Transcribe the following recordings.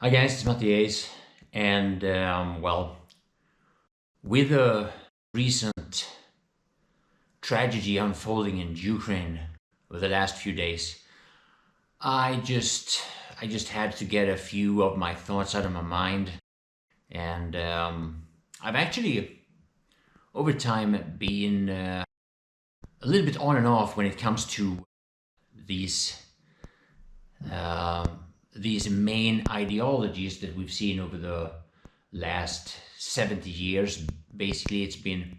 Hi guys, it's Matthias, and well, with the recent tragedy unfolding in Ukraine over the last few days, I just had to get a few of my thoughts out of my mind, and I've actually over time been a little bit on and off when it comes to these these main ideologies that we've seen over the last 70 years. Basically, it's been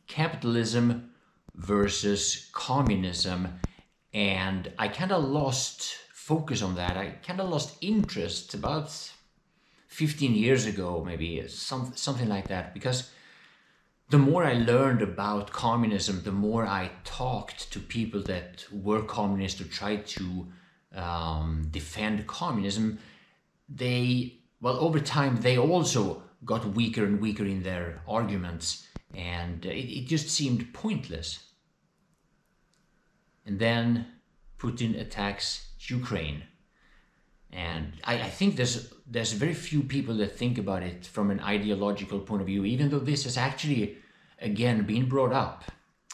capitalism versus communism, and I kind of lost focus on that. I kind of lost interest about 15 years ago, maybe something like that, because the more I learned about communism, the more I talked to people that were communists or tried to defend communism. Over time, they also got weaker and weaker in their arguments, and it just seemed pointless. And then Putin attacks Ukraine. And I think there's very few people that think about it from an ideological point of view, even though this has actually, again, been brought up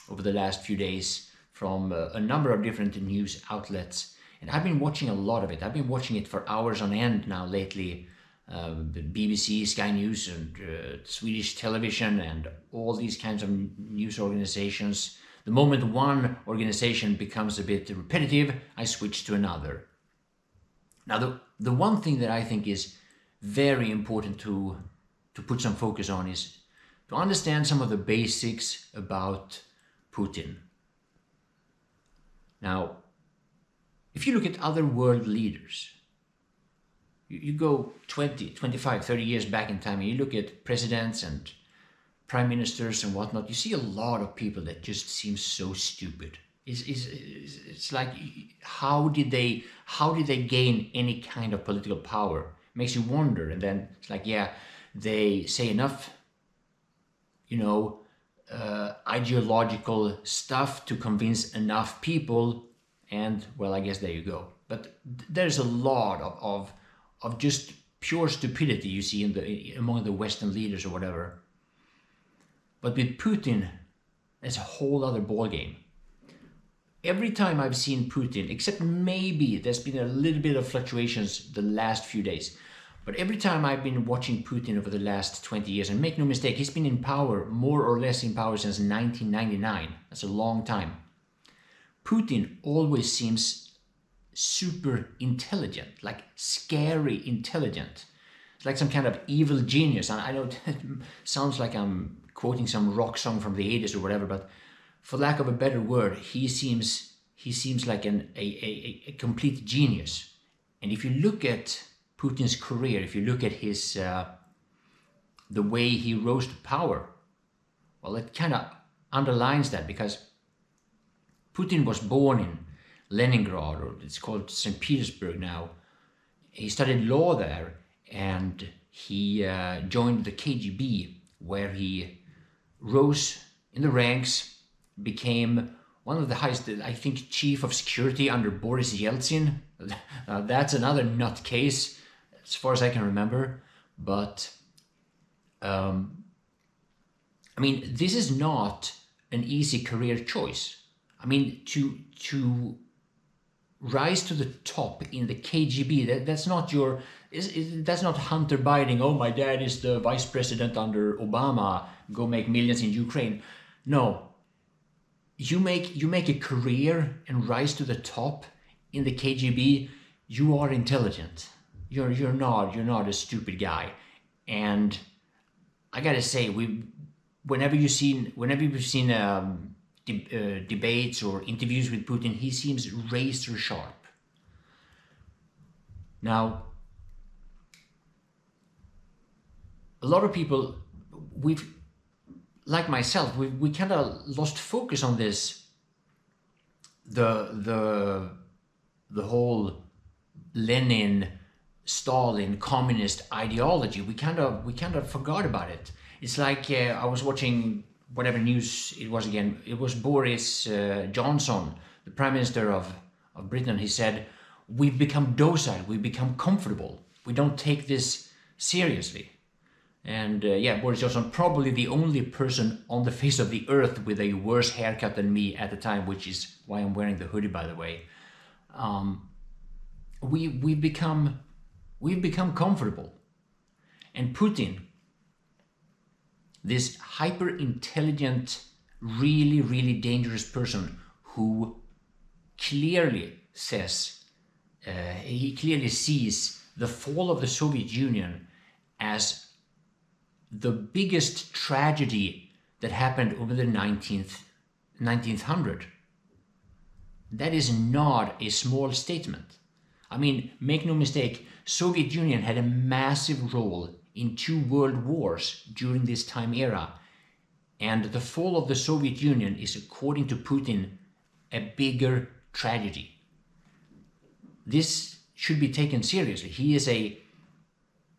over the last few days from a number of different news outlets. And I've been watching a lot of it. I've been watching it for hours on end now lately. The BBC, Sky News, and Swedish television, and all these kinds of news organizations. The moment one organization becomes a bit repetitive, I switch to another. Now, the one thing that I think is very important to put some focus on is to understand some of the basics about Putin. Now, if you look at other world leaders, you go 20, 25, 30 years back in time, and you look at presidents and prime ministers and whatnot, you see a lot of people that just seem so stupid. It's like, how did they gain any kind of political power? It makes you wonder. And then it's like, yeah, they say enough, ideological stuff to convince enough people, and well, I guess there you go. But there's a lot of just pure stupidity you see among the Western leaders or whatever. But with Putin, it's a whole other ballgame. Every time I've seen Putin, except maybe there's been a little bit of fluctuations the last few days, but every time I've been watching Putin over the last 20 years, and make no mistake, he's been in power, more or less in power, since 1999. That's a long time. Putin always seems super intelligent, like scary intelligent. It's like some kind of evil genius. I know it sounds like I'm quoting some rock song from the 80s or whatever, but for lack of a better word, he seems like a complete genius. And if you look at Putin's career, if you look at his the way he rose to power, well, it kind of underlines that, because Putin was born in Leningrad, or it's called St. Petersburg now. He studied law there, and he joined the KGB, where he rose in the ranks, became one of the highest, I think, chief of security under Boris Yeltsin. That's another nutcase, as far as I can remember. But I mean, this is not an easy career choice. I mean, to rise to the top in the KGB, that's not Hunter Biden. Oh, my dad is the vice president under Obama, go make millions in Ukraine. No, you make a career and rise to the top in the KGB. You are intelligent. You're not a stupid guy. And I gotta say, whenever you've seen debates or interviews with Putin, he seems razor sharp. Now, a lot of people, like myself, we kind of lost focus on this, the whole Lenin, Stalin, communist ideology. We kind of forgot about it. It's like I was watching whatever news it was again. It was Boris Johnson, the Prime Minister of Britain. He said, we've become docile, we've become comfortable. we don't take this seriously. And yeah, Boris Johnson, probably the only person on the face of the earth with a worse haircut than me at the time, which is why I'm wearing the hoodie, by the way. We've become comfortable. And Putin, this hyper-intelligent, really, really dangerous person who clearly says, he clearly sees the fall of the Soviet Union as the biggest tragedy that happened over the 1900. That is not a small statement. I mean, make no mistake, Soviet Union had a massive role in 2 world wars during this time era. And the fall of the Soviet Union is, according to Putin, a bigger tragedy. This should be taken seriously. He is a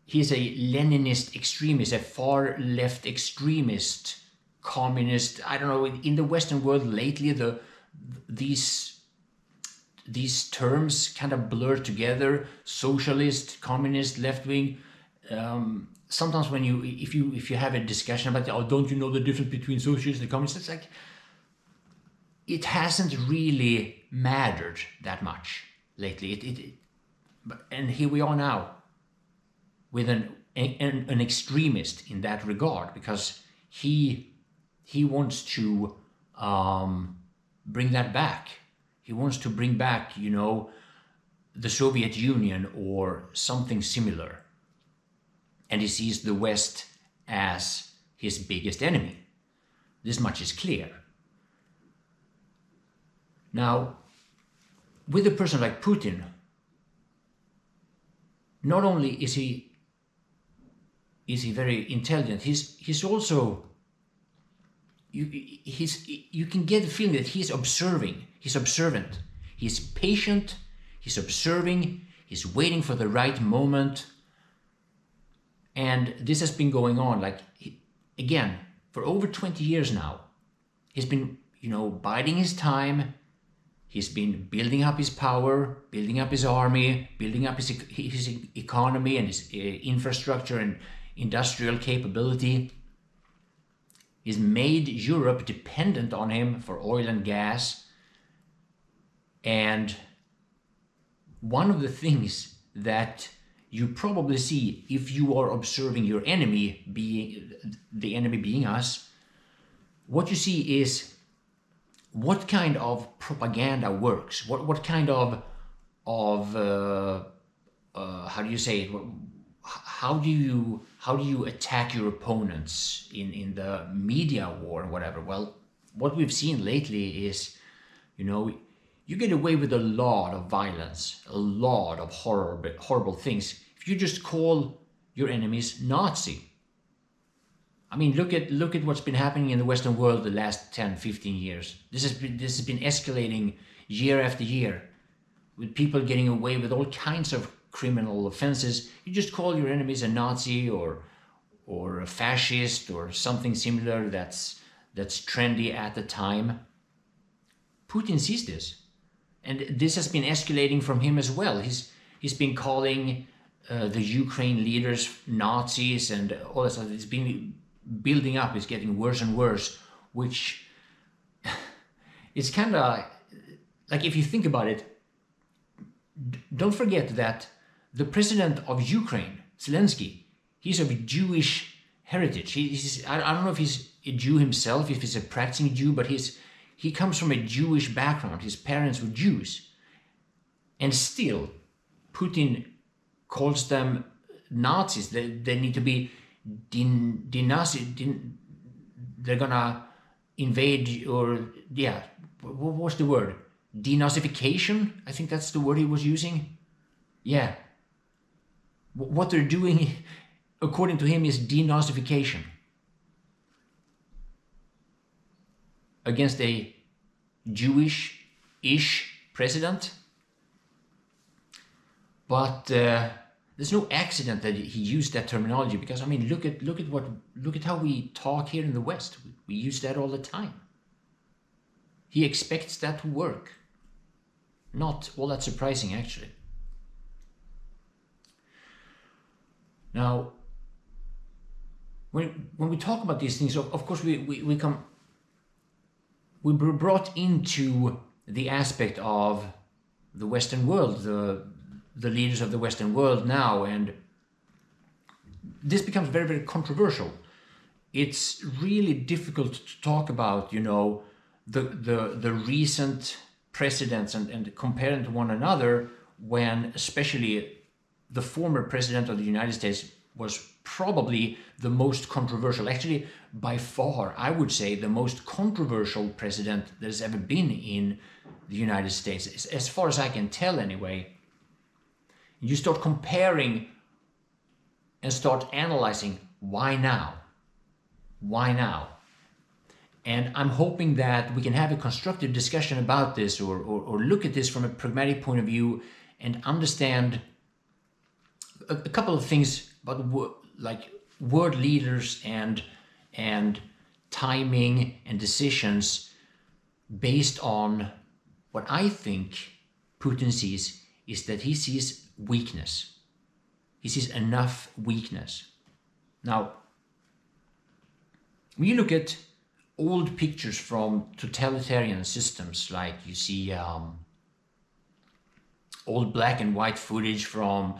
Leninist extremist, a far left extremist, communist. I don't know, in the Western world lately, these terms kind of blur together: socialist, communist, left wing. Sometimes when if you have a discussion about, oh, don't you know the difference between socialists and communists? It's like, it hasn't really mattered that much lately. And here we are now with an extremist in that regard, because he wants to bring that back. He wants to bring back, you know, the Soviet Union or something similar. And he sees the West as his biggest enemy. This much is clear. Now, with a person like Putin, not only is he very intelligent, he's also, you can get the feeling that he's observing, he's observant, he's patient, he's observing, he's waiting for the right moment. And this has been going on, like, again, for over 20 years now. He's been, you know, biding his time. He's been building up his power, building up his army, building up his economy and his infrastructure and industrial capability. He's made Europe dependent on him for oil and gas. And one of the things that you probably see if you are observing your enemy, the enemy being us, what you see is what kind of propaganda works, what kind of how do you say it? How do you attack your opponents in the media war and whatever? Well, what we've seen lately is, you know, you get away with a lot of violence, a lot of horrible things if you just call your enemies Nazi. I mean, look at what's been happening in the Western world the last 10, 15 years. This has been escalating year after year, with people getting away with all kinds of criminal offenses. You just call your enemies a Nazi or a fascist or something similar that's trendy at the time. Putin sees this. And this has been escalating from him as well. He's been calling the Ukraine leaders Nazis and all that stuff. It's been building up. It's getting worse and worse, which is kind of like, if you think about it, don't forget that the president of Ukraine, Zelensky, he's of Jewish heritage. I don't know if he's a Jew himself, if he's a practicing Jew, but he comes from a Jewish background. His parents were Jews. And still, Putin calls them Nazis. They need to be they're gonna invade, or, yeah, what's the word? Denazification? I think that's the word he was using. Yeah. What they're doing, according to him, is denazification against a Jewish-ish president. But there's no accident that he used that terminology, because I mean, look at how we talk here in the West. We use that all the time. He expects that to work. Not all that surprising, actually. Now, when we talk about these things, of course we were brought into the aspect of the Western world, the leaders of the Western world now, and this becomes very, very controversial. It's really difficult to talk about, the recent precedents and compare them to one another, when especially the former president of the United States was probably the most controversial, actually by far, I would say, the most controversial president that has ever been in the United States, as far as I can tell anyway. You start comparing and start analyzing, why now? Why now? And I'm hoping that we can have a constructive discussion about this, or look at this from a pragmatic point of view and understand a couple of things about like world leaders and timing and decisions based on what I think Putin sees is that he sees weakness. He sees enough weakness. Now, when you look at old pictures from totalitarian systems, like you see old black and white footage from,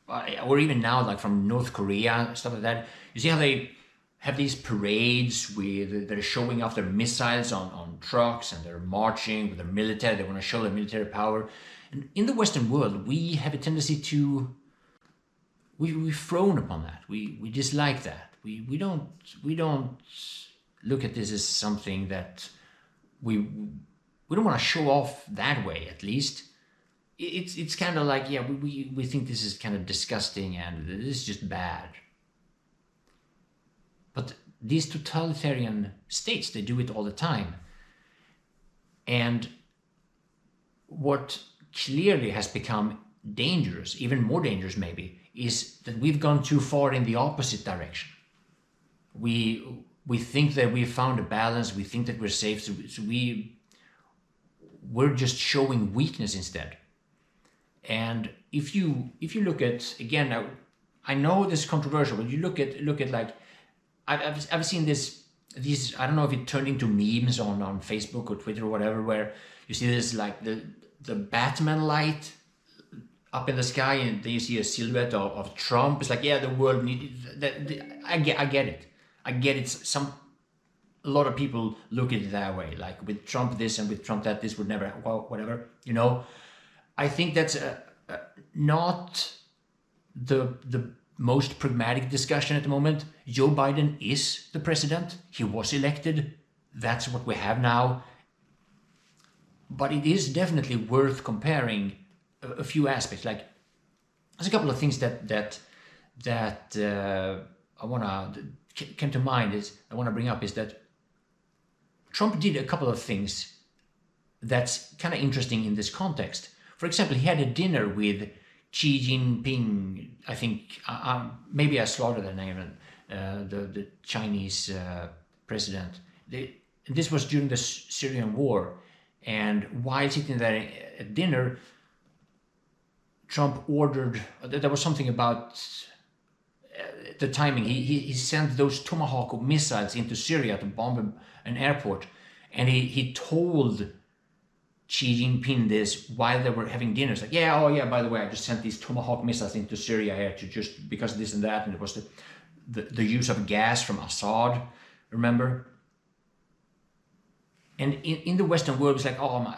or even now, like from North Korea, stuff like that, you see how they have these parades with, they're showing off their missiles on trucks, and they're marching with their military, they want to show their military power. And in the Western world, we have a tendency to, we frown upon that. We dislike that. We don't look at this as something that we don't want to show off that way, at least. It's kind of like, yeah, we think this is kind of disgusting and this is just bad. But these totalitarian states, they do it all the time. And what clearly has become dangerous, even more dangerous maybe, is that we've gone too far in the opposite direction. We think that we've found a balance, we think that we're safe, so we're just showing weakness instead. And if you look at, again, I know this is controversial, but you look at like, I've seen these, I don't know if it turned into memes on Facebook or Twitter or whatever, where you see this like the Batman light up in the sky, and then you see a silhouette of Trump. It's like, yeah, the world needs that. I get it. I get it. A lot of people look at it that way, like with Trump this and with Trump that, this would never, well, whatever, I think that's not the most pragmatic discussion at the moment. Joe Biden is the president. He was elected. That's what we have now. But it is definitely worth comparing a few aspects. Like, there's a couple of things that I want to came to mind is I want to bring up is that Trump did a couple of things that's kind of interesting in this context. For example, he had a dinner with Xi Jinping. I think maybe I slaughtered the name, the Chinese president. This was during the Syrian war, and while sitting there at dinner, Trump ordered, there was something about the timing. He sent those Tomahawk missiles into Syria to bomb an airport, and he told Xi Jinping this while they were having dinner. It's like, yeah, oh yeah, by the way, I just sent these Tomahawk missiles into Syria here to just because of this and that, and it was the use of gas from Assad, remember? And in the Western world, it's like, oh my,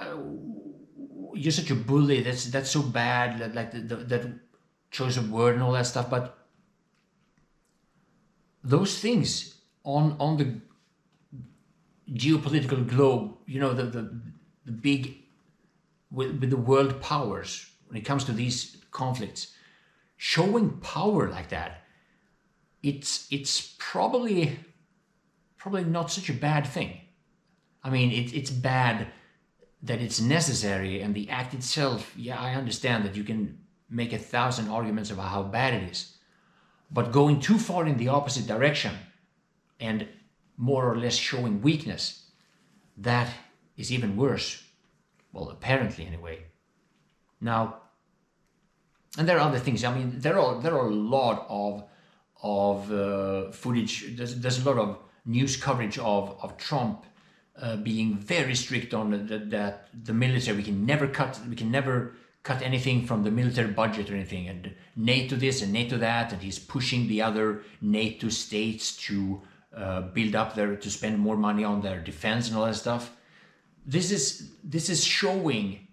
you're such a bully, that's so bad, like that choice of word and all that stuff. But those things on the geopolitical globe, the big, with the world powers, when it comes to these conflicts, showing power like that, it's probably not such a bad thing. I mean, it's bad that it's necessary, and the act itself, yeah, I understand that you can make 1,000 arguments about how bad it is. But going too far in the opposite direction and more or less showing weakness, that is even worse. Well, apparently anyway. Now, And there are other things. I mean, there are a lot of footage. There's a lot of news coverage of Trump being very strict on that the military, we can never cut anything from the military budget or anything, and NATO this and NATO that, and he's pushing the other NATO states to build up to spend more money on their defense and all that stuff. This is showing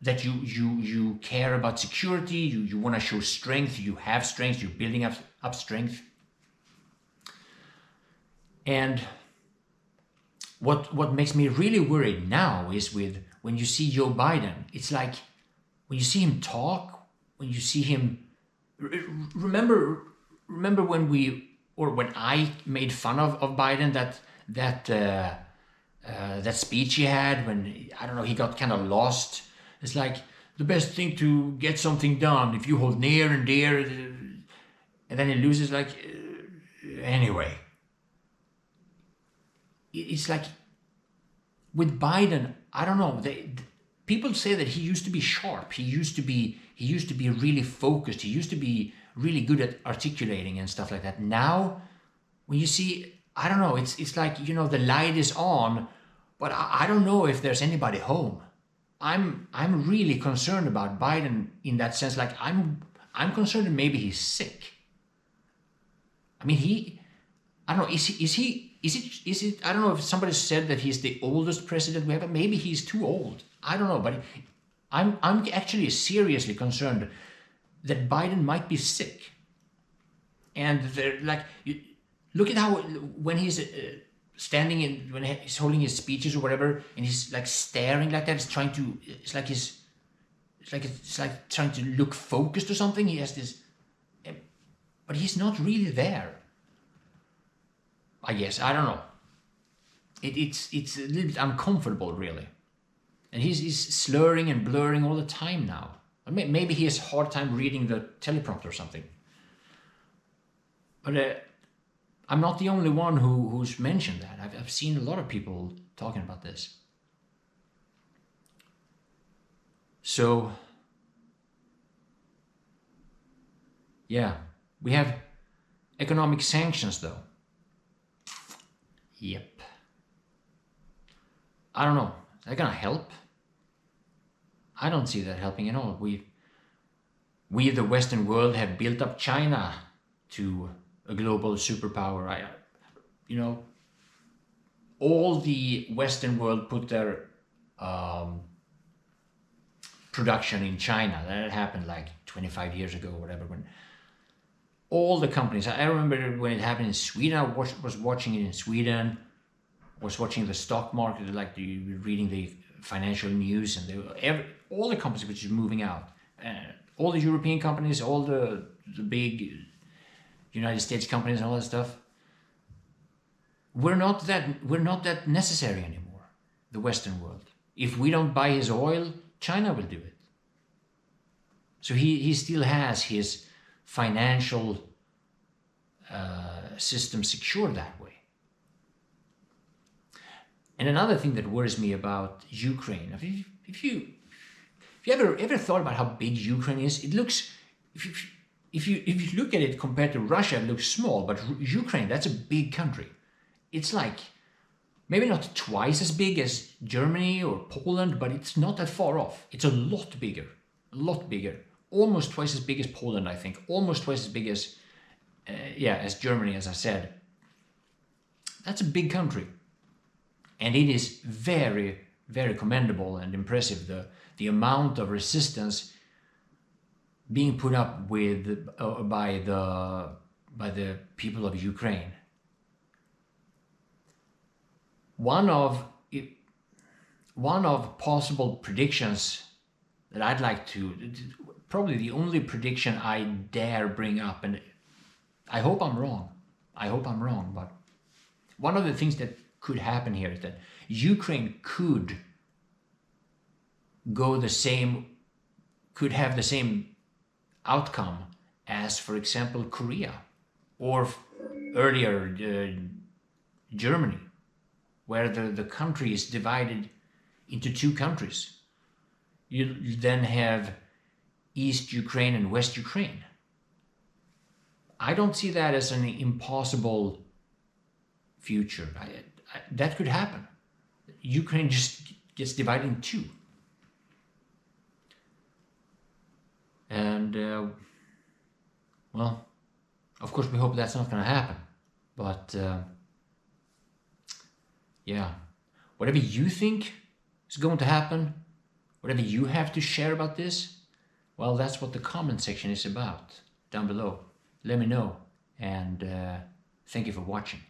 that you care about security, you want to show strength, you have strength, you're building up strength. And what makes me really worried now is when you see Joe Biden, it's like when you see him talk, when you see him, remember when I made fun of Biden, that speech he had when, I don't know, he got kind of lost. It's like the best thing to get something done if you hold near and dear, and then he loses. Like anyway, it's like with Biden, I don't know. People say that he used to be sharp. He used to be really focused. He used to be really good at articulating and stuff like that. Now, when you see, I don't know. It's like, you know, the light is on, but I don't know if there's anybody home. I'm really concerned about Biden in that sense. Like I'm concerned that maybe he's sick. I mean, I don't know. Is it? I don't know if somebody said that he's the oldest president we have. Maybe he's too old. I don't know, but I'm actually seriously concerned that Biden might be sick. And they're like, look at how when he's standing when he's holding his speeches or whatever, and he's like staring like that. It's like trying to look focused or something. He has this, but he's not really there. I guess, I don't know. It's a little bit uncomfortable, really. And he's slurring and blurring all the time now. Maybe he has a hard time reading the teleprompter or something. But I'm not the only one who's mentioned that. I've seen a lot of people talking about this. So, yeah, we have economic sanctions, though. Yep. I don't know. Is that gonna help? I don't see that helping at all. We the Western world have built up China to a global superpower. All the Western world put their production in China. That happened like 25 years ago or whatever. When all the companies, I remember when it happened in Sweden. I was watching it in Sweden. Was watching the stock market, like reading the financial news, and all the companies which is moving out, all the European companies, all the big United States companies, and all that stuff. We're not that necessary anymore. The Western world. If we don't buy his oil, China will do it. So he still has his financial system secured that way. And another thing that worries me about Ukraine, if you ever thought about how big Ukraine is, it looks, if you look at it compared to Russia, it looks small, but Ukraine, that's a big country. It's like maybe not twice as big as Germany or Poland, but it's not that far off. It's a lot bigger, almost twice as big as Poland, I think, almost twice as big as as Germany, as I said. That's a big country. And it is very, very commendable and impressive, the amount of resistance being put up with by the people of Ukraine. One of possible predictions that I'd like to, probably the only prediction I dare bring up, and I hope I'm wrong, but one of the things that could happen here is that Ukraine could have the same outcome as, for example, Korea or earlier Germany, where the country is divided into two countries. You then have East Ukraine and West Ukraine. I don't see that as an impossible future. That could happen. Ukraine just gets divided in two. And, well, of course we hope that's not going to happen. But, yeah, whatever you think is going to happen, whatever you have to share about this, well, that's what the comment section is about down below. Let me know, and thank you for watching.